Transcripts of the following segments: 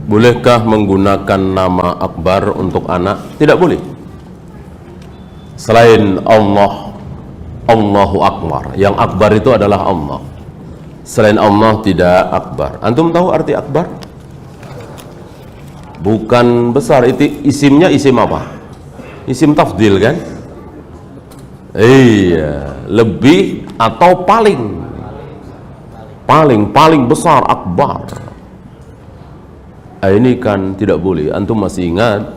Bolehkah menggunakan nama Akbar untuk anak? Tidak boleh. Selain Allah, Allahu Akbar. Yang Akbar itu adalah Allah. Selain Allah tidak Akbar. Antum tahu arti Akbar? Bukan besar. Itu isimnya isim apa? Isim tafdil kan? Iya, lebih atau paling. Paling besar, Akbar. Ini kan tidak boleh. Antum masih ingat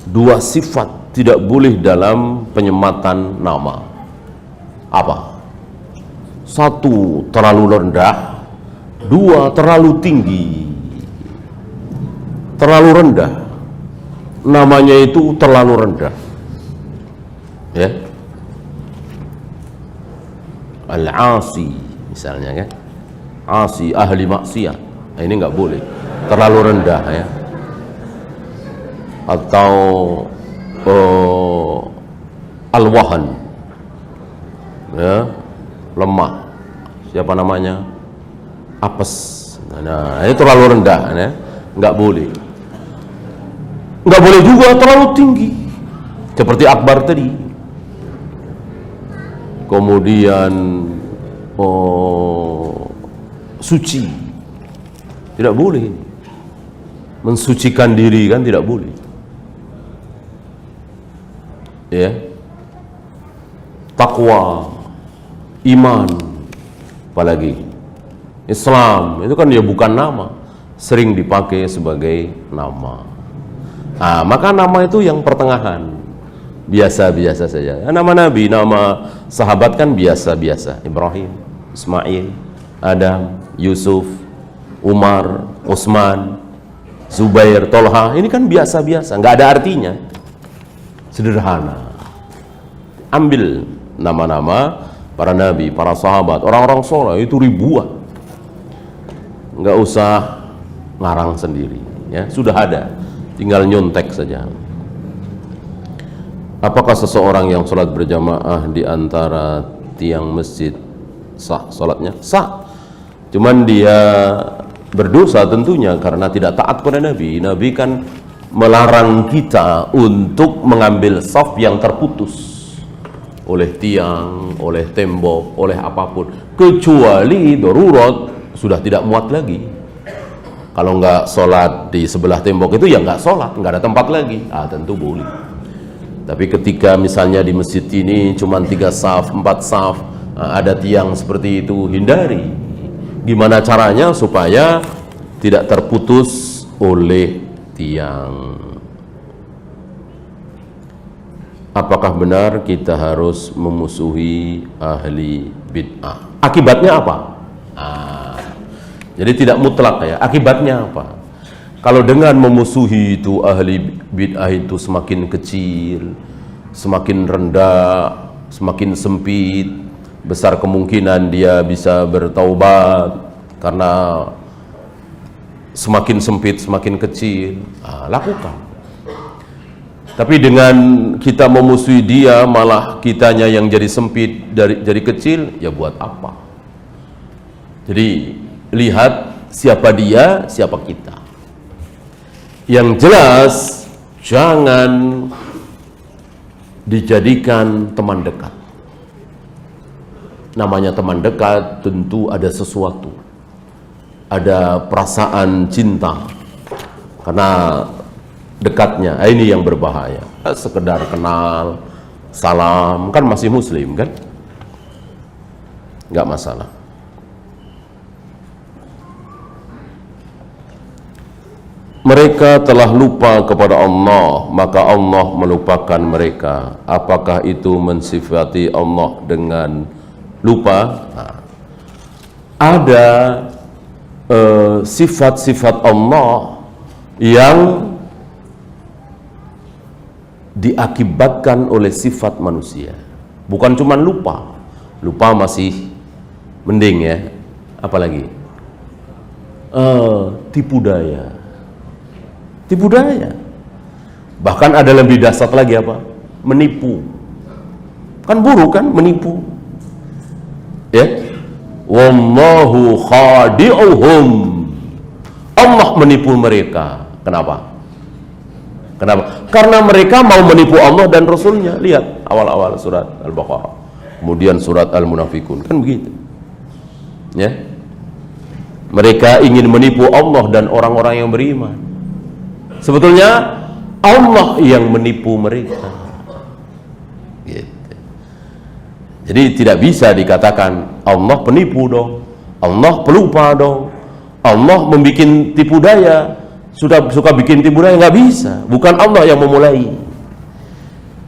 dua sifat tidak boleh dalam penyematan nama. Apa? Satu, terlalu rendah. Dua, terlalu tinggi. Terlalu rendah. Namanya itu terlalu rendah. Ya. Al-Asi misalnya kan. Asi, ahli maksiat. Nah, ini nggak boleh. Terlalu rendah ya. Atau al-wahan, ya, lemah. Siapa namanya? Apes. Nah, ini terlalu rendah ya. Nggak boleh. Nggak boleh juga terlalu tinggi. Seperti Akbar tadi. Kemudian suci. Tidak boleh. Mensucikan diri kan tidak boleh. Ya. Takwa, iman, apalagi Islam itu kan ya bukan nama, sering dipakai sebagai nama. Nah, maka nama itu yang pertengahan, biasa-biasa saja. Nama Nabi, nama sahabat kan biasa-biasa. Ibrahim, Ismail, Adam, Yusuf, Umar, Utsman, Zubair, Tolha, ini kan biasa-biasa, nggak ada artinya, sederhana. Ambil nama-nama para nabi, para sahabat, orang-orang soleh itu ribuan, nggak usah ngarang sendiri, ya sudah ada, tinggal nyontek saja. Apakah seseorang yang sholat berjamaah di antara tiang masjid sah sholatnya? Sah, cuman dia berdosa tentunya karena tidak taat pada Nabi. Nabi kan melarang kita untuk mengambil saf yang terputus oleh tiang, oleh tembok, oleh apapun, kecuali darurat sudah tidak muat lagi. Kalau nggak sholat di sebelah tembok itu ya nggak sholat, nggak ada tempat lagi. Tentu boleh. Tapi ketika misalnya di masjid ini cuma 3 saf, 4 saf, ada tiang seperti itu, hindari. Gimana caranya supaya tidak terputus oleh tiang? Apakah benar kita harus memusuhi ahli bid'ah? Akibatnya apa? Jadi tidak mutlak ya. Akibatnya apa? Kalau dengan memusuhi itu ahli bid'ah itu semakin kecil, semakin rendah, semakin sempit, besar kemungkinan dia bisa bertaubat karena semakin sempit, semakin kecil. Lakukan. Tapi dengan kita memusuhi dia, malah kitanya yang jadi sempit, jadi kecil, ya buat apa? Jadi lihat siapa dia, siapa kita. Yang jelas jangan dijadikan teman dekat. Namanya teman dekat tentu ada sesuatu, ada perasaan cinta karena dekatnya. Ini yang berbahaya. Sekedar kenal, salam, kan masih muslim kan, nggak masalah. Mereka telah lupa kepada Allah, maka Allah melupakan mereka. Apakah itu mensifati Allah dengan lupa? Ada sifat-sifat Allah yang diakibatkan oleh sifat manusia. Bukan cuma lupa. Lupa masih mending ya. Apalagi tipu daya. Tipu daya. Bahkan ada lebih dasar lagi apa? Menipu. Kan buruk kan menipu. Ya. Wallahu khadi'uhum Allah menipu mereka. Kenapa? Karena mereka mau menipu Allah dan Rasulnya. Lihat awal-awal surat Al-Baqarah, kemudian surat Al-Munafikun, kan begitu ya. Mereka ingin menipu Allah dan orang-orang yang beriman. Sebetulnya Allah yang menipu mereka gitu. Jadi tidak bisa dikatakan Allah penipu dong, Allah pelupa dong, Allah membuat tipu daya, suka bikin tipu daya. Nggak bisa. Bukan Allah yang memulai.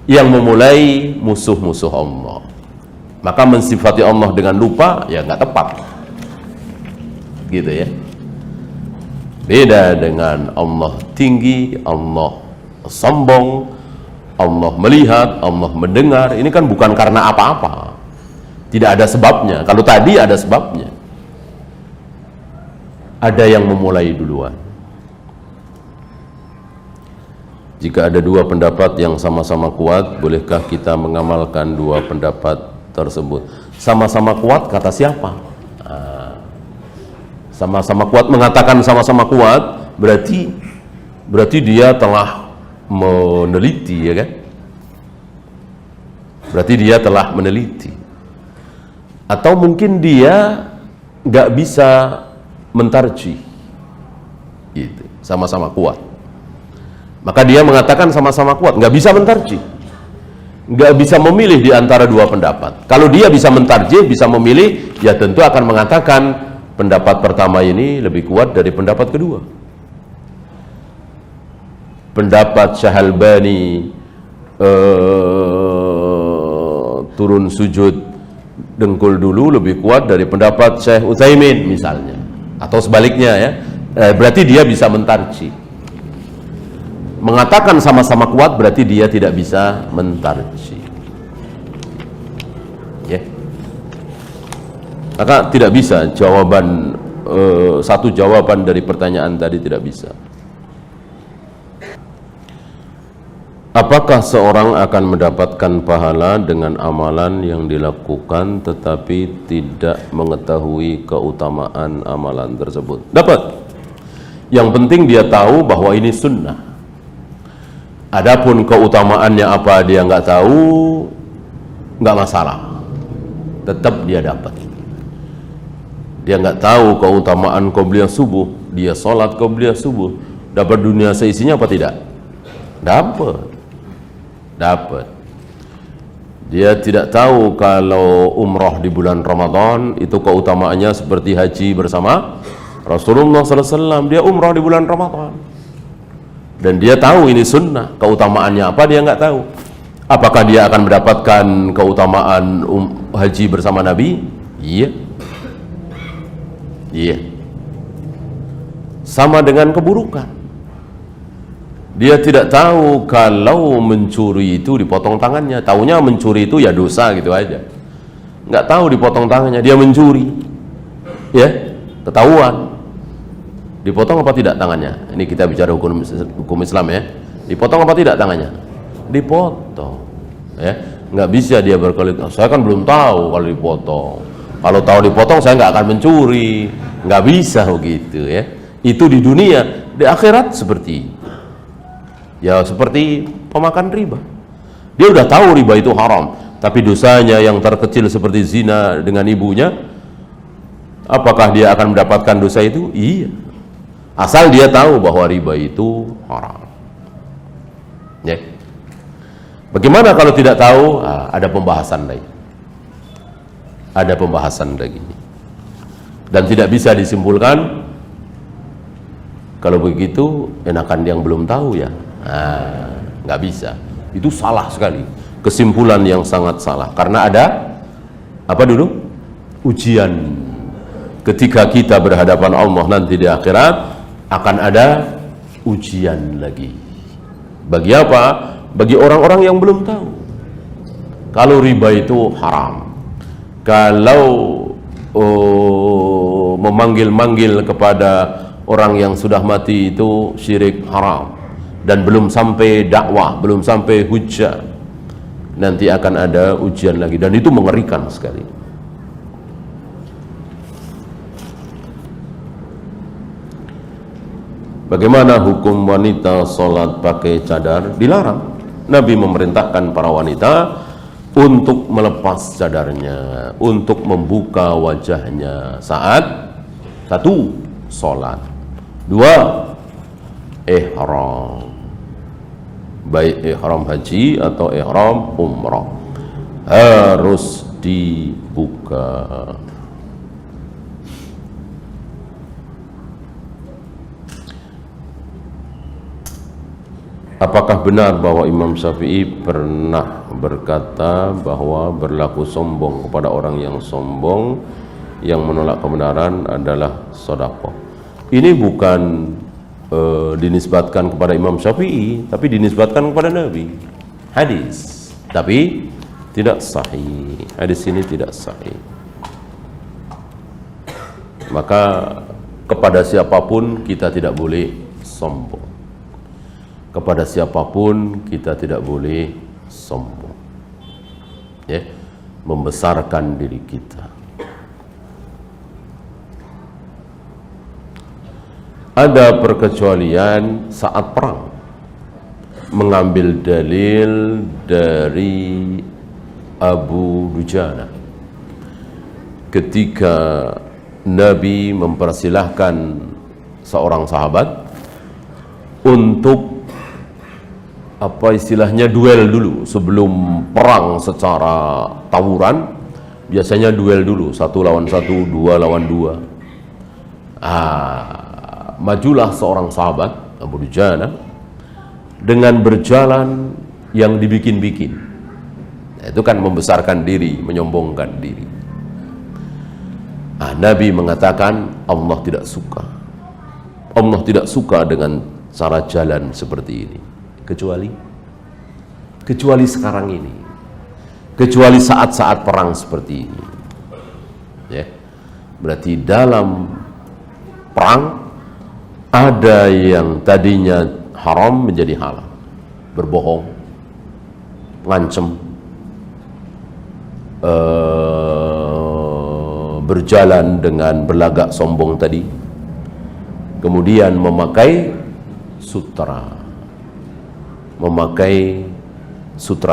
Yang memulai musuh-musuh Allah. Maka mensifati Allah dengan lupa ya nggak tepat gitu ya. Beda dengan Allah tinggi, Allah sombong, Allah melihat, Allah mendengar. Ini kan bukan karena apa-apa, tidak ada sebabnya. Kalau tadi ada sebabnya, ada yang memulai duluan. Jika ada dua pendapat yang sama-sama kuat, bolehkah kita mengamalkan dua pendapat tersebut? Sama-sama kuat kata siapa? Sama-sama kuat, mengatakan sama-sama kuat berarti dia telah meneliti, ya kan? Berarti dia telah meneliti. Atau mungkin dia nggak bisa mentarjih gitu. Sama-sama kuat, maka dia mengatakan sama-sama kuat, nggak bisa mentarjih, nggak bisa memilih di antara dua pendapat. Kalau dia bisa mentarjih, bisa memilih, ya tentu akan mengatakan pendapat pertama ini lebih kuat dari pendapat kedua. Pendapat Syahalbani turun sujud dengkul dulu lebih kuat dari pendapat Syekh Utsaimin misalnya, atau sebaliknya ya. Berarti dia bisa mentarjih. Mengatakan sama-sama kuat berarti dia tidak bisa mentarjih ya. Maka tidak bisa jawaban satu jawaban dari pertanyaan tadi, tidak bisa. Apakah seorang akan mendapatkan pahala dengan amalan yang dilakukan tetapi tidak mengetahui keutamaan amalan tersebut? Dapat. Yang penting dia tahu bahwa ini sunnah. Adapun keutamaannya apa dia nggak tahu, nggak masalah, tetap dia dapat. Dia nggak tahu keutamaan qobliyah subuh, dia sholat qobliyah subuh, dapat dunia seisinya apa tidak? Dapat. Dia tidak tahu kalau umroh di bulan Ramadan itu keutamaannya seperti haji bersama Rasulullah SAW. Dia umroh di bulan Ramadan dan dia tahu ini sunnah. Keutamaannya apa dia nggak tahu. Apakah dia akan mendapatkan keutamaan haji bersama Nabi? Iya. Sama dengan keburukan. Dia tidak tahu kalau mencuri itu dipotong tangannya. Taunya mencuri itu ya dosa gitu aja. Nggak tahu dipotong tangannya. Dia mencuri, ya, ketahuan. Dipotong apa tidak tangannya? Ini kita bicara hukum Islam ya. Dipotong apa tidak tangannya? Dipotong. Ya, nggak bisa dia berkelit. Saya kan belum tahu kalau dipotong. Kalau tahu dipotong saya nggak akan mencuri. Nggak bisa begitu ya. Itu di dunia. Di akhirat seperti itu. Ya seperti pemakan riba. Dia udah tahu riba itu haram, tapi dosanya yang terkecil seperti zina dengan ibunya, apakah dia akan mendapatkan dosa itu? Iya. Asal dia tahu bahwa riba itu haram. Ya. Bagaimana kalau tidak tahu? Ada pembahasan lagi. Ada pembahasan lagi. Dan tidak bisa disimpulkan kalau begitu enakan yang belum tahu ya. Nggak bisa. Itu salah sekali. Kesimpulan yang sangat salah. Karena ada apa dulu? Ujian. Ketika kita berhadapan Allah nanti di akhirat akan ada ujian lagi. Bagi apa? Bagi orang-orang yang belum tahu kalau riba itu haram, kalau memanggil-manggil kepada orang yang sudah mati itu syirik haram, dan belum sampai dakwah, belum sampai hujjah, nanti akan ada ujian lagi, dan itu mengerikan sekali. Bagaimana hukum wanita sholat pakai cadar? Dilarang. Nabi memerintahkan para wanita untuk melepas cadarnya, untuk membuka wajahnya saat satu, sholat, dua, ihram, baik ihram haji atau ihram umrah, harus dibuka. Apakah benar bahwa Imam Syafi'i pernah berkata bahwa berlaku sombong kepada orang yang sombong yang menolak kebenaran adalah sedekah? Ini bukan dinisbatkan kepada Imam Syafi'i, tapi dinisbatkan kepada Nabi. Hadis, tapi tidak sahih. Hadis ini tidak sahih. Maka kepada siapapun kita tidak boleh sombong. Kepada siapapun kita tidak boleh sombong, ya, membesarkan diri kita. Ada perkecualian saat perang. Mengambil dalil dari Abu Dujana ketika Nabi mempersilahkan seorang sahabat untuk apa istilahnya duel dulu sebelum perang secara tawuran. Biasanya duel dulu, 1 lawan 1, 2 lawan 2. Majulah seorang sahabat Abu Dujana dengan berjalan yang dibikin-bikin. Itu kan membesarkan diri, menyombongkan diri. Nabi mengatakan Allah tidak suka. Allah tidak suka dengan cara jalan seperti ini. Kecuali sekarang ini, kecuali saat-saat perang seperti ini, ya. Berarti dalam perang ada yang tadinya haram menjadi halal, berbohong, ngancem, berjalan dengan berlagak sombong tadi, kemudian memakai sutra.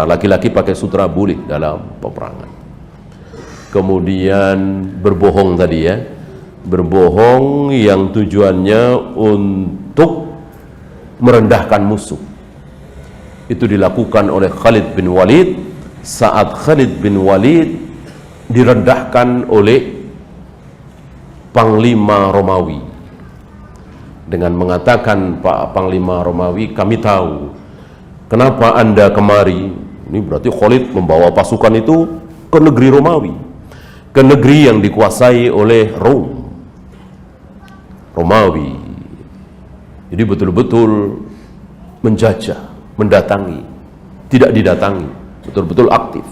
Laki-laki pakai sutra boleh dalam peperangan. Kemudian berbohong tadi, ya, berbohong yang tujuannya untuk merendahkan musuh. Itu dilakukan oleh Khalid bin Walid saat Khalid bin Walid direndahkan oleh Panglima Romawi dengan mengatakan, Pak Panglima Romawi, kami tahu kenapa Anda kemari. Ini berarti Khalid membawa pasukan itu ke negeri Romawi, ke negeri yang dikuasai oleh Romawi. Jadi betul-betul menjajah, mendatangi, tidak didatangi, betul-betul aktif.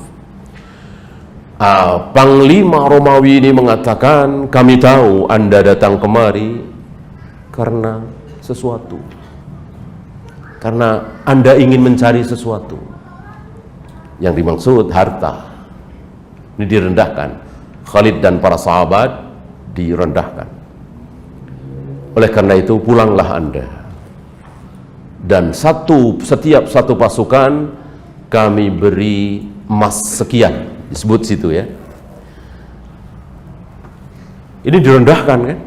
Panglima Romawi ini mengatakan, kami tahu Anda datang kemari karena sesuatu, karena Anda ingin mencari sesuatu. Yang dimaksud harta. Ini direndahkan. Khalid dan para sahabat direndahkan. Oleh karena itu pulanglah Anda, dan setiap satu pasukan kami beri emas sekian, disebut situ, ya. Ini direndahkan, kan?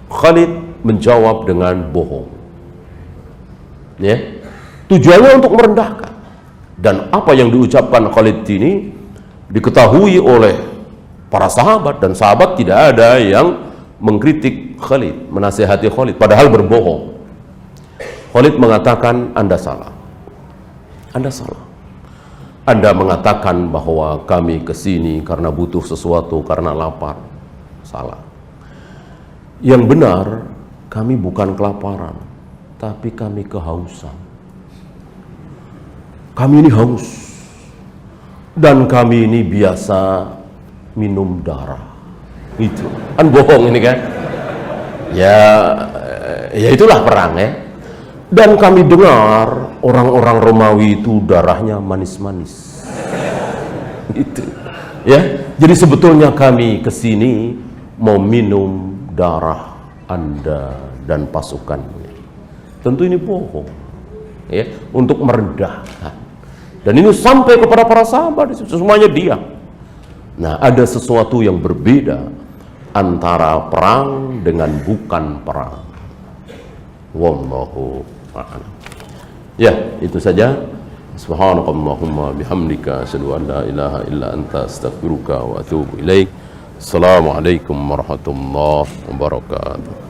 Khalid menjawab dengan bohong, ya, tujuannya untuk merendahkan. Dan apa yang diucapkan Khalid ini diketahui oleh para sahabat, dan sahabat tidak ada yang mengkritik Khalid, menasihati Khalid, padahal berbohong. Khalid mengatakan, Anda salah, Anda salah. Anda mengatakan bahwa kami kesini karena butuh sesuatu, karena lapar. Salah. Yang benar, kami bukan kelaparan, tapi kami kehausan. Kami ini haus, dan kami ini biasa minum darah. Itu kan bohong ini, kan? Ya itulah perang, ya. Dan kami dengar orang-orang Romawi itu darahnya manis-manis. Itu, ya. Jadi sebetulnya kami kesini mau minum darah Anda dan pasukannya. Tentu ini bohong, ya, untuk merendahkan. Dan ini sampai kepada para sahabat, semuanya diam. Nah, ada sesuatu yang berbeda antara perang dengan bukan perang. Wallahu a'lam. Ya, itu saja. Subhanakallahumma bihamdika asyhadu an la ilaha illa anta astaghfiruka wa atubu ilaik. Assalamualaikum warahmatullahi wabarakatuh.